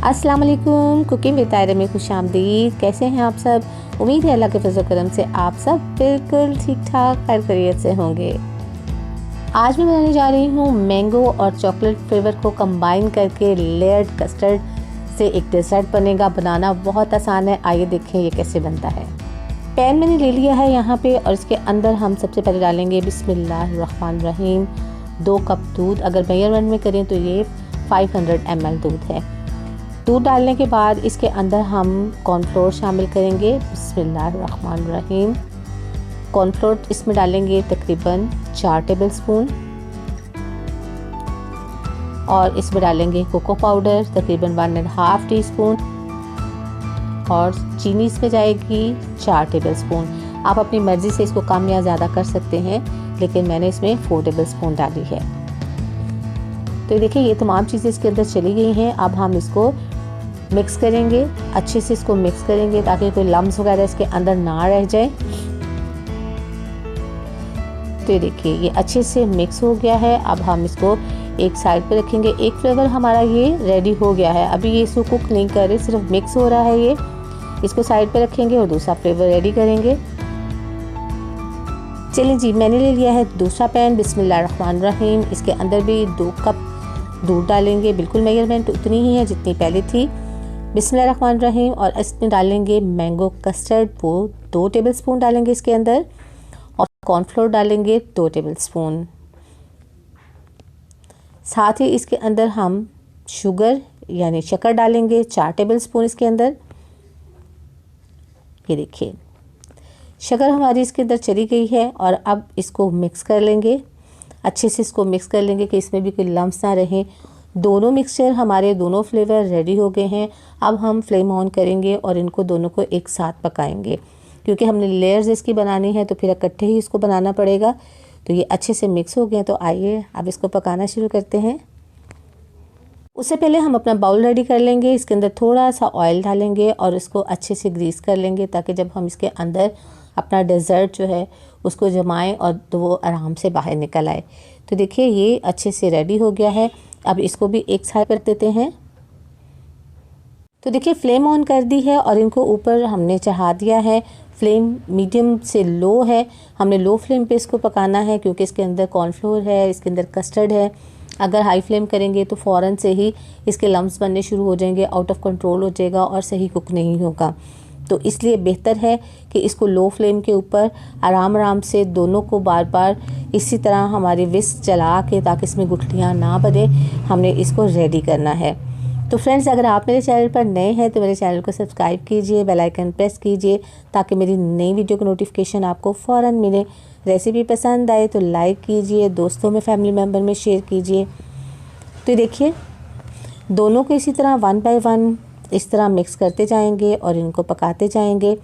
अस्सलाम वालेकुम। Cooking with तायरा में खुशामदीद। कैसे हैं आप सब? उम्मीद है अल्लाह के फज़ल करम से आप सब बिल्कुल ठीक ठाक खैर खैरियत से होंगे। आज मैं बनाने जा रही हूँ मैंगो और चॉकलेट फ्लेवर को कंबाइन करके लेयर्ड कस्टर्ड से एक डेजर्ट बनेगा। बनाना बहुत आसान है, आइए देखें ये कैसे बनता है। पैन मैंने ले लिया है यहाँ पे और इसके अंदर हम सबसे पहले डालेंगे बिस्मिल्लाहिर्रहमानिर्रहीम 2 कप दूध। अगर मेजरमेंट में करें तो ये 500 ml दूध है। दूध डालने के बाद इसके अंदर हम कॉर्नफ्लोर शामिल करेंगे। बिस्मिल्लाहिर्रहमानिर्रहीम। कॉर्नफ्लोर इसमें डालेंगे तकरीबन 4 टेबलस्पून और इसमें डालेंगे कोको पाउडर तकरीबन 1.5 टीस्पून और चीनी इसमें जाएगी 4 टेबलस्पून। आप अपनी मर्ज़ी से इसको कम या ज़्यादा कर सकते हैं, लेकिन मैंने इसमें 4 टेबलस्पून डाली है। तो देखिए ये तमाम चीज़ें इसके अंदर चली गई हैं। अब हम इसको मिक्स करेंगे, अच्छे से इसको मिक्स करेंगे ताकि कोई लम्स वगैरह इसके अंदर ना रह जाए। तो ये देखिए ये अच्छे से मिक्स हो गया है। अब हम इसको एक साइड पे रखेंगे। एक फ्लेवर हमारा ये रेडी हो गया है। अभी ये इसको कुक नहीं कर रहे, सिर्फ मिक्स हो रहा है। ये इसको साइड पे रखेंगे और दूसरा फ्लेवर रेडी करेंगे। चलिए जी, मैंने ले लिया है दूसरा पैन। बिस्मिल्लाहिर्रहमानिर्रहीम। इसके अंदर भी 2 कप दूध डालेंगे, बिल्कुल मेजरमेंट उतनी ही है जितनी पहले थी। बिस्मिल्लाहिर्रहमानिर्रहीम। और इसमें डालेंगे मैंगो कस्टर्ड, वो 2 टेबलस्पून डालेंगे इसके अंदर और कॉर्नफ्लोर डालेंगे 2 टेबलस्पून। साथ ही इसके अंदर हम शुगर यानी शक्कर डालेंगे 4 टेबलस्पून इसके अंदर। ये देखिए शक्कर हमारी इसके अंदर चली गई है और अब इसको मिक्स कर लेंगे। अच्छे से इसको मिक्स कर लेंगे कि इसमें भी कोई लम्स ना रहे। दोनों मिक्सचर हमारे दोनों फ्लेवर रेडी हो गए हैं। अब हम फ्लेम ऑन करेंगे और इनको दोनों को एक साथ पकाएंगे, क्योंकि हमने लेयर्स इसकी बनानी है तो फिर इकट्ठे ही इसको बनाना पड़ेगा। तो ये अच्छे से मिक्स हो गए, तो आइए अब इसको पकाना शुरू करते हैं। उससे पहले हम अपना बाउल रेडी कर लेंगे। इसके अंदर थोड़ा सा ऑयल डालेंगे और इसको अच्छे से ग्रीस कर लेंगे ताकि जब हम इसके अंदर अपना डेज़र्ट जो है उसको जमाएं और तो वो आराम से बाहर निकल आए। तो देखिए ये अच्छे से रेडी हो गया है। अब इसको भी एक साइड कर देते हैं। तो देखिए फ्लेम ऑन कर दी है और इनको ऊपर हमने चढ़ा दिया है। फ्लेम मीडियम से लो है, हमने लो फ्लेम पे इसको पकाना है क्योंकि इसके अंदर कॉर्नफ्लोर है, इसके अंदर कस्टर्ड है। अगर हाई फ्लेम करेंगे तो फ़ौरन से ही इसके लम्स बनने शुरू हो जाएंगे, आउट ऑफ कंट्रोल हो जाएगा और सही कुक नहीं होगा। तो इसलिए बेहतर है कि इसको लो फ्लेम के ऊपर आराम आराम से दोनों को बार बार इसी तरह हमारी विस्क चला के, ताकि इसमें गुठलियाँ ना बने, हमने इसको रेडी करना है। तो फ्रेंड्स, अगर आप मेरे चैनल पर नए हैं तो मेरे चैनल को सब्सक्राइब कीजिए, बेल आइकन प्रेस कीजिए ताकि मेरी नई वीडियो की नोटिफिकेशन आपको फ़ौरन मिले। रेसिपी पसंद आए तो लाइक कीजिए, दोस्तों में फैमिली मेम्बर में शेयर कीजिए। तो देखिए दोनों को इसी तरह 1 बाय 1 इस तरह मिक्स करते जाएंगे और इनको पकाते जाएंगे।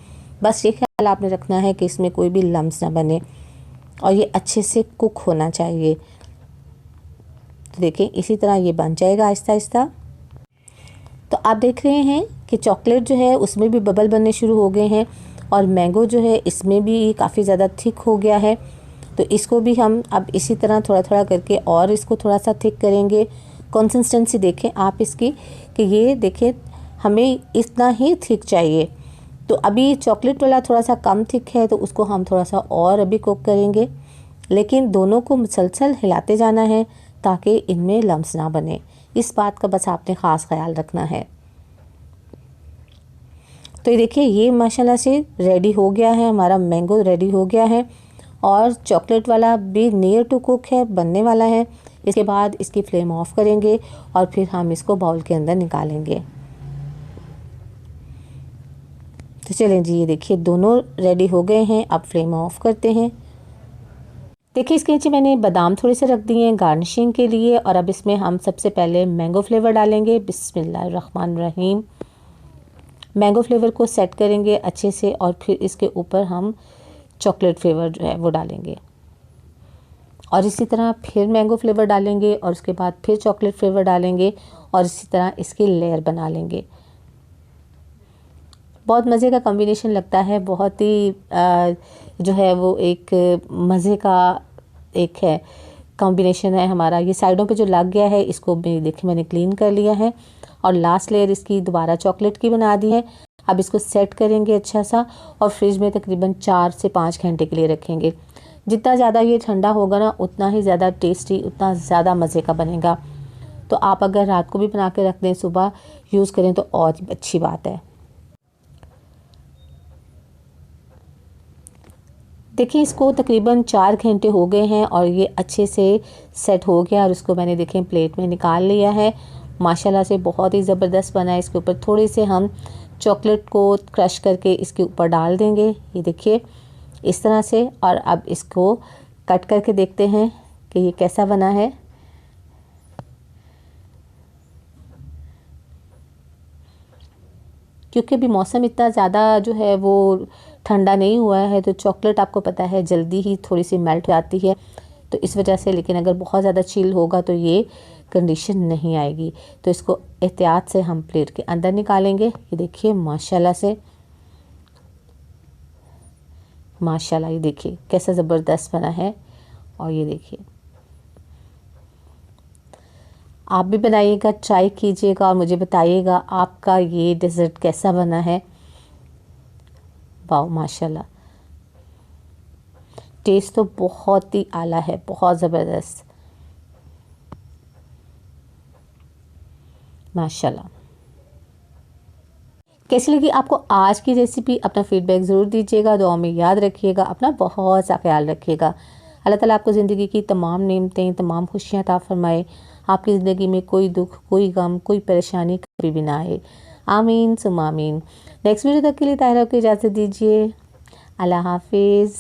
बस ये ख्याल आपने रखना है कि इसमें कोई भी लम्स ना बने और ये अच्छे से कुक होना चाहिए। तो देखिए इसी तरह ये बन जाएगा आहिस्ता आहिस्ता। तो आप देख रहे हैं कि चॉकलेट जो है उसमें भी बबल बनने शुरू हो गए हैं और मैंगो जो है इसमें भी काफ़ी ज़्यादा थिक हो गया है। तो इसको भी हम अब इसी तरह थोड़ा थोड़ा करके और इसको थोड़ा सा थिक करेंगे। कंसिस्टेंसी देखें आप इसकी कि ये देखें हमें इतना ही थिक चाहिए। तो अभी चॉकलेट वाला थोड़ा सा कम थिक है तो उसको हम थोड़ा सा और अभी कुक करेंगे, लेकिन दोनों को मुसलसल हिलाते जाना है ताकि इनमें लम्स ना बने। इस बात का बस आपने ख़ास ख्याल रखना है। तो ये देखिए ये माशाल्लाह से रेडी हो गया है, हमारा मैंगो रेडी हो गया है और चॉकलेट वाला भी नियर टू कुक है, बनने वाला है। इसके बाद इसकी फ्लेम ऑफ करेंगे और फिर हम इसको बाउल के अंदर निकालेंगे। तो चलें जी, ये देखिए दोनों रेडी हो गए हैं। अब फ्लेम ऑफ करते हैं। देखिए इसके नीचे मैंने बादाम थोड़े से रख दिए हैं गार्निशिंग के लिए और अब इसमें हम सबसे पहले मैंगो फ्लेवर डालेंगे। बिस्मिल्लाहिर्रहमानिर्रहीम। मैंगो फ्लेवर को सेट करेंगे अच्छे से और फिर इसके ऊपर हम चॉकलेट फ्लेवर जो है वो डालेंगे और इसी तरह फिर मैंगो फ्लेवर डालेंगे और उसके बाद फिर चॉकलेट फ्लेवर डालेंगे और इसी तरह इसकी लेयर बना लेंगे। बहुत मज़े का कॉम्बिनेशन लगता है, बहुत ही जो है वो एक मज़े का एक है कॉम्बिनेशन है हमारा। ये साइडों पे जो लग गया है इसको भी देखिए मैंने क्लीन कर लिया है और लास्ट लेयर इसकी दोबारा चॉकलेट की बना दी है। अब इसको सेट करेंगे अच्छा सा और फ्रिज में तकरीबन 4 से 5 घंटे के लिए रखेंगे। जितना ज़्यादा ये ठंडा होगा ना उतना ही ज़्यादा टेस्टी, उतना ज़्यादा मज़े का बनेगा। तो आप अगर रात को भी बना के रख दें, सुबह यूज़ करें तो और अच्छी बात है। देखिए इसको तकरीबन 4 घंटे हो गए हैं और ये अच्छे से सेट हो गया और उसको मैंने देखें प्लेट में निकाल लिया है। माशाल्लाह से बहुत ही ज़बरदस्त बना है। इसके ऊपर थोड़े से हम चॉकलेट को क्रश करके इसके ऊपर डाल देंगे, ये देखिए इस तरह से। और अब इसको कट करके देखते हैं कि ये कैसा बना है। क्योंकि अभी मौसम इतना ज़्यादा जो है वो ठंडा नहीं हुआ है तो चॉकलेट आपको पता है जल्दी ही थोड़ी सी मेल्ट जाती है, तो इस वजह से। लेकिन अगर बहुत ज़्यादा चिल होगा तो ये कंडीशन नहीं आएगी। तो इसको एहतियात से हम प्लेट के अंदर निकालेंगे। ये देखिए माशाल्लाह से, माशाल्लाह, ये देखिए कैसा ज़बरदस्त बना है। और ये देखिए आप भी बनाइएगा, ट्राई कीजिएगा और मुझे बताइएगा आपका ये डेज़र्ट कैसा बना है। वाह माशाल्लाह, टेस्ट तो बहुत ही आला है, बहुत ज़बरदस्त माशाल्लाह। कैसी लगी आपको आज की रेसिपी? अपना फीडबैक ज़रूर दीजिएगा, दुआ में याद रखिएगा, अपना बहुत सा ख्याल रखिएगा। अल्लाह ताला आपको ज़िंदगी की तमाम नेमतें, तमाम खुशियाँ अता फरमाए। आपकी ज़िंदगी में कोई दुख, कोई गम, कोई परेशानी कभी भी ना आए। आमीन सुम्मा आमीन। नेक्स्ट वीडियो तक के लिए ताहिरा को इजाज़त दीजिए। अल्लाह हाफिज़।